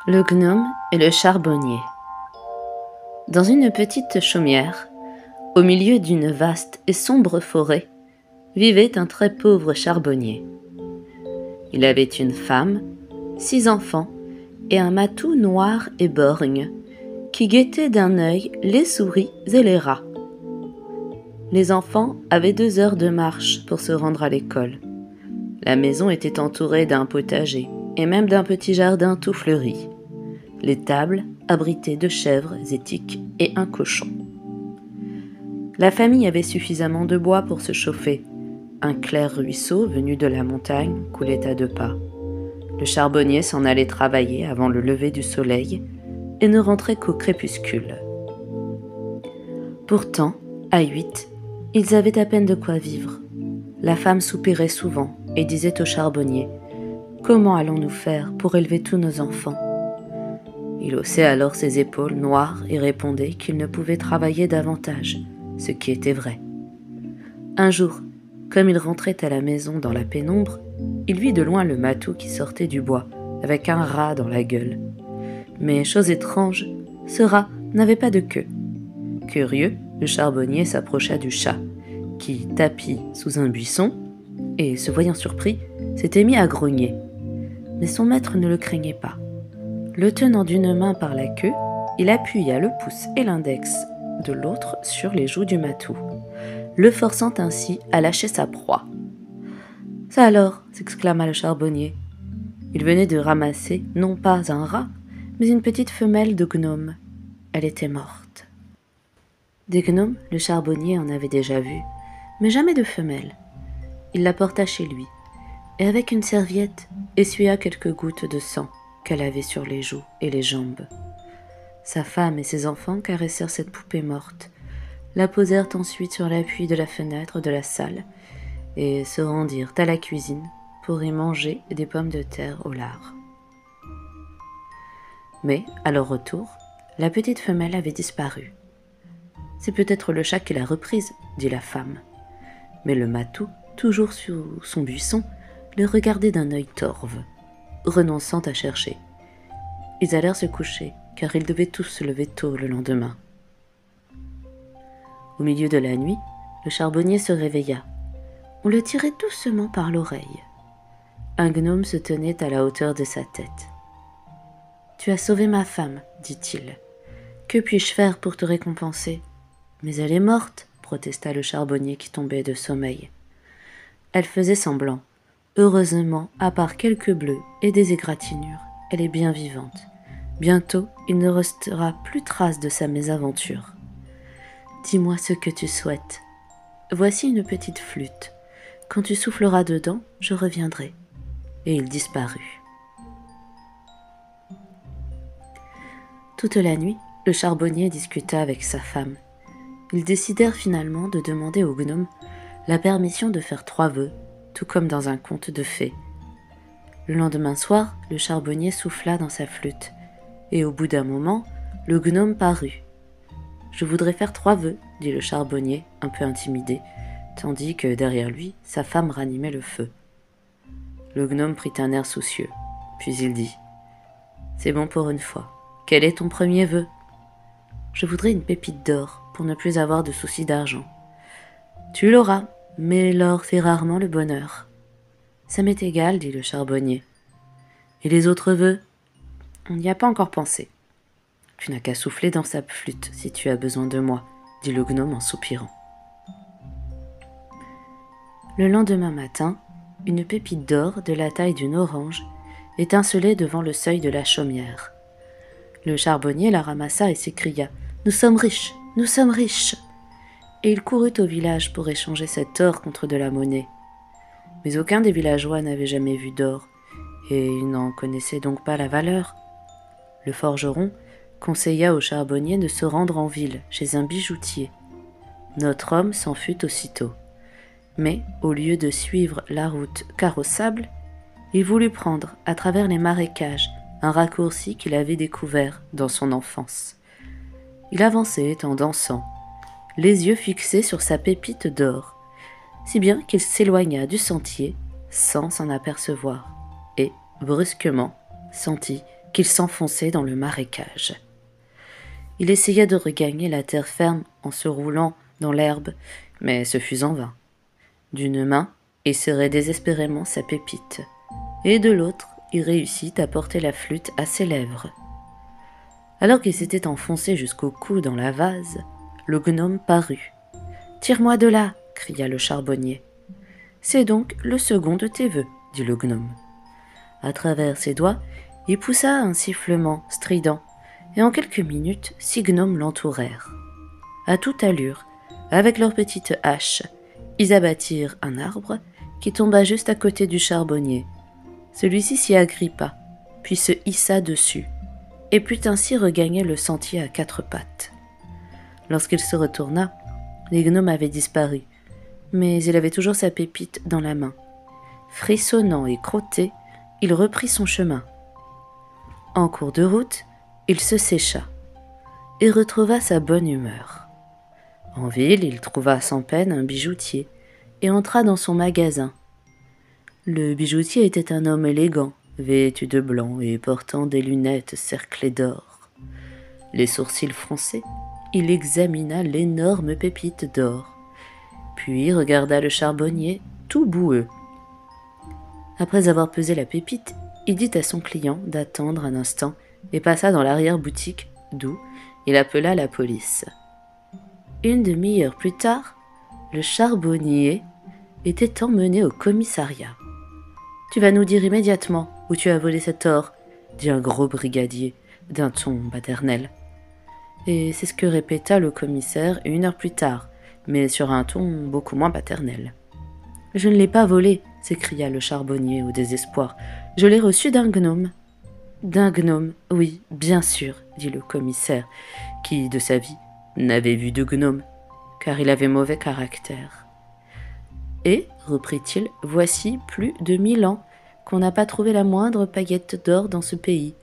Le gnome et le charbonnier. Dans une petite chaumière, au milieu d'une vaste et sombre forêt, vivait un très pauvre charbonnier. Il avait une femme, 6 enfants et un matou noir et borgne qui guettait d'un œil les souris et les rats. Les enfants avaient 2 heures de marche pour se rendre à l'école. La maison était entourée d'un potager et même d'un petit jardin tout fleuri. Les tables abritaient 2 chèvres étiques et un cochon. La famille avait suffisamment de bois pour se chauffer. Un clair ruisseau venu de la montagne coulait à 2 pas. Le charbonnier s'en allait travailler avant le lever du soleil et ne rentrait qu'au crépuscule. Pourtant, à 8, ils avaient à peine de quoi vivre. La femme soupirait souvent et disait au charbonnier : « Comment allons-nous faire pour élever tous nos enfants ?» Il haussait alors ses épaules noires et répondait qu'il ne pouvait travailler davantage, ce qui était vrai. Un jour, comme il rentrait à la maison dans la pénombre, il vit de loin le matou qui sortait du bois, avec un rat dans la gueule. Mais, chose étrange, ce rat n'avait pas de queue. Curieux, le charbonnier s'approcha du chat, qui tapit sous un buisson, et, se voyant surpris, s'était mis à grogner. Mais son maître ne le craignait pas. Le tenant d'une main par la queue, il appuya le pouce et l'index de l'autre sur les joues du matou, le forçant ainsi à lâcher sa proie. « Ça alors !» s'exclama le charbonnier. Il venait de ramasser non pas un rat, mais une petite femelle de gnome. Elle était morte. Des gnomes, le charbonnier en avait déjà vu, mais jamais de femelle. Il la porta chez lui, et avec une serviette, essuya quelques gouttes de sang qu'elle avait sur les joues et les jambes. Sa femme et ses enfants caressèrent cette poupée morte, la posèrent ensuite sur l'appui de la fenêtre de la salle et se rendirent à la cuisine pour y manger des pommes de terre au lard. Mais, à leur retour, la petite femelle avait disparu. « C'est peut-être le chat qui l'a reprise, » dit la femme. Mais le matou, toujours sous son buisson, le regardait d'un œil torve, renonçant à chercher. Ils allèrent se coucher, car ils devaient tous se lever tôt le lendemain. Au milieu de la nuit, le charbonnier se réveilla. On le tirait doucement par l'oreille. Un gnome se tenait à la hauteur de sa tête. « Tu as sauvé ma femme, dit-il. Que puis-je faire pour te récompenser ? » « Mais elle est morte, protesta le charbonnier qui tombait de sommeil. Elle faisait semblant. Heureusement, à part quelques bleus et des égratignures, elle est bien vivante. Bientôt, il ne restera plus trace de sa mésaventure. Dis-moi ce que tu souhaites. Voici une petite flûte. Quand tu souffleras dedans, je reviendrai. » Et il disparut. Toute la nuit, le charbonnier discuta avec sa femme. Ils décidèrent finalement de demander au gnome la permission de faire 3 vœux, tout comme dans un conte de fées. Le lendemain soir, le charbonnier souffla dans sa flûte, et au bout d'un moment, le gnome parut. « Je voudrais faire 3 vœux, dit le charbonnier, un peu intimidé, tandis que derrière lui, sa femme ranimait le feu. Le gnome prit un air soucieux, puis il dit : « C'est bon pour une fois. Quel est ton premier vœu ? » Je voudrais une pépite d'or pour ne plus avoir de soucis d'argent. Tu l'auras, mais l'or fait rarement le bonheur. Ça m'est égal, dit le charbonnier. Et les autres vœux ? On n'y a pas encore pensé. Tu n'as qu'à souffler dans sa flûte si tu as besoin de moi, dit le gnome en soupirant. Le lendemain matin, une pépite d'or de la taille d'une orange étincelait devant le seuil de la chaumière. Le charbonnier la ramassa et s'écria : « Nous sommes riches, nous sommes riches !» Et il courut au village pour échanger cet or contre de la monnaie. Mais aucun des villageois n'avait jamais vu d'or, et il n'en connaissait donc pas la valeur. Le forgeron conseilla au charbonnier de se rendre en ville, chez un bijoutier. Notre homme s'en fut aussitôt. Mais, au lieu de suivre la route carrossable, il voulut prendre, à travers les marécages, un raccourci qu'il avait découvert dans son enfance. Il avançait en dansant, les yeux fixés sur sa pépite d'or, si bien qu'il s'éloigna du sentier sans s'en apercevoir, et, brusquement, sentit qu'il s'enfonçait dans le marécage. Il essaya de regagner la terre ferme en se roulant dans l'herbe, mais ce fut en vain. D'une main, il serrait désespérément sa pépite, et de l'autre, il réussit à porter la flûte à ses lèvres. Alors qu'il s'était enfoncé jusqu'au cou dans la vase, le gnome parut. « Tire-moi de là !» cria le charbonnier. « C'est donc le second de tes vœux, » dit le gnome. À travers ses doigts, il poussa un sifflement strident, et en quelques minutes, 6 gnomes l'entourèrent. À toute allure, avec leurs petites haches, ils abattirent un arbre qui tomba juste à côté du charbonnier. Celui-ci s'y agrippa, puis se hissa dessus, et put ainsi regagner le sentier à 4 pattes. Lorsqu'il se retourna, les gnomes avaient disparu, mais il avait toujours sa pépite dans la main. Frissonnant et crotté, il reprit son chemin. En cours de route, il se sécha et retrouva sa bonne humeur. En ville, il trouva sans peine un bijoutier et entra dans son magasin. Le bijoutier était un homme élégant, vêtu de blanc et portant des lunettes cerclées d'or. Les sourcils froncés, il examina l'énorme pépite d'or, puis regarda le charbonnier tout boueux. Après avoir pesé la pépite, il dit à son client d'attendre un instant et passa dans l'arrière-boutique, d'où il appela la police. Une demi-heure plus tard, le charbonnier était emmené au commissariat. « Tu vas nous dire immédiatement où tu as volé cet or » dit un gros brigadier d'un ton paternel. Et c'est ce que répéta le commissaire 1 heure plus tard, mais sur un ton beaucoup moins paternel. « Je ne l'ai pas volé » s'écria le charbonnier au désespoir. « Je l'ai reçu d'un gnome. »« D'un gnome, oui, bien sûr, » dit le commissaire, qui, de sa vie, n'avait vu de gnome, car il avait mauvais caractère. « Et, reprit-il, voici plus de 1000 ans qu'on n'a pas trouvé la moindre paillette d'or dans ce pays.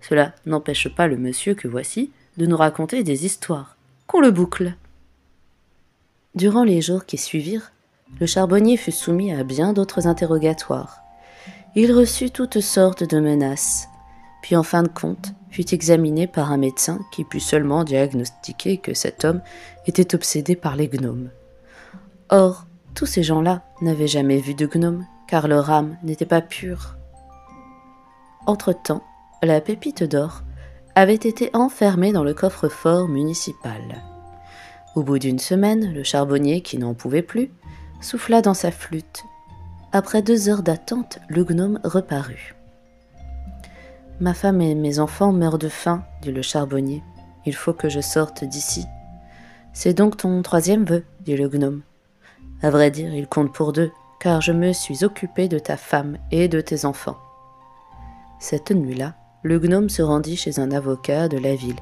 Cela n'empêche pas le monsieur que voici de nous raconter des histoires. Qu'on le boucle. » Durant les jours qui suivirent, le charbonnier fut soumis à bien d'autres interrogatoires. Il reçut toutes sortes de menaces, puis en fin de compte fut examiné par un médecin qui put seulement diagnostiquer que cet homme était obsédé par les gnomes. Or, tous ces gens-là n'avaient jamais vu de gnome, car leur âme n'était pas pure. Entre-temps, la pépite d'or avait été enfermée dans le coffre-fort municipal. Au bout d'une semaine, le charbonnier, qui n'en pouvait plus, souffla dans sa flûte. Après 2 heures d'attente, le gnome reparut. « Ma femme et mes enfants meurent de faim, » dit le charbonnier. « Il faut que je sorte d'ici. »« C'est donc ton 3e vœu, » dit le gnome. « À vrai dire, il compte pour 2, car je me suis occupé de ta femme et de tes enfants. » Cette nuit-là, le gnome se rendit chez un avocat de la ville,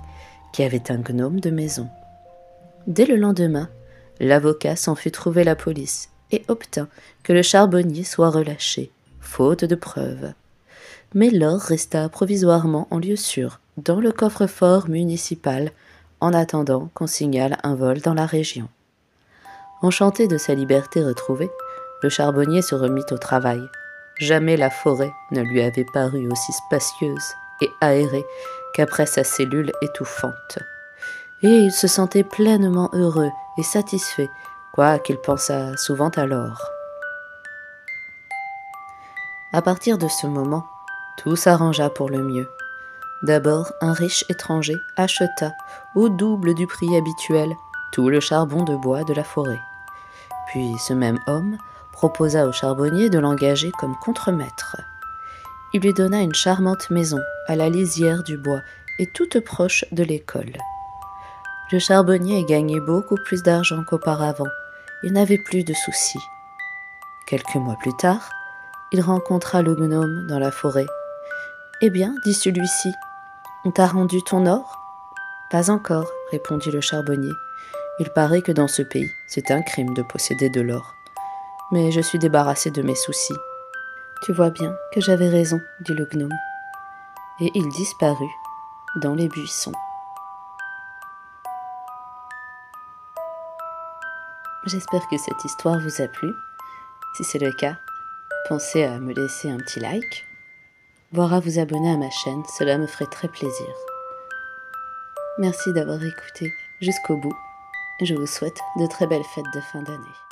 qui avait un gnome de maison. Dès le lendemain, l'avocat s'en fut trouver la police et obtint que le charbonnier soit relâché, faute de preuves. Mais l'or resta provisoirement en lieu sûr, dans le coffre-fort municipal, en attendant qu'on signale un vol dans la région. Enchanté de sa liberté retrouvée, le charbonnier se remit au travail. Jamais la forêt ne lui avait paru aussi spacieuse et aérée qu'après sa cellule étouffante. Et il se sentait pleinement heureux et satisfait, quoiqu'il pensât souvent à l'or. À partir de ce moment, tout s'arrangea pour le mieux. D'abord, un riche étranger acheta, au double du prix habituel, tout le charbon de bois de la forêt. Puis ce même homme proposa au charbonnier de l'engager comme contremaître. Il lui donna une charmante maison à la lisière du bois et toute proche de l'école. Le charbonnier gagnait beaucoup plus d'argent qu'auparavant. Il n'avait plus de soucis. Quelques mois plus tard, il rencontra le gnome dans la forêt. « Eh bien, dit celui-ci, on t'a rendu ton or ?»« Pas encore, répondit le charbonnier. Il paraît que dans ce pays, c'est un crime de posséder de l'or. Mais je suis débarrassé de mes soucis. Tu vois bien que j'avais raison, dit le gnome. Et il disparut dans les buissons. J'espère que cette histoire vous a plu. Si c'est le cas, pensez à me laisser un petit like voire à vous abonner à ma chaîne, cela me ferait très plaisir. Merci d'avoir écouté jusqu'au bout. Je vous souhaite de très belles fêtes de fin d'année.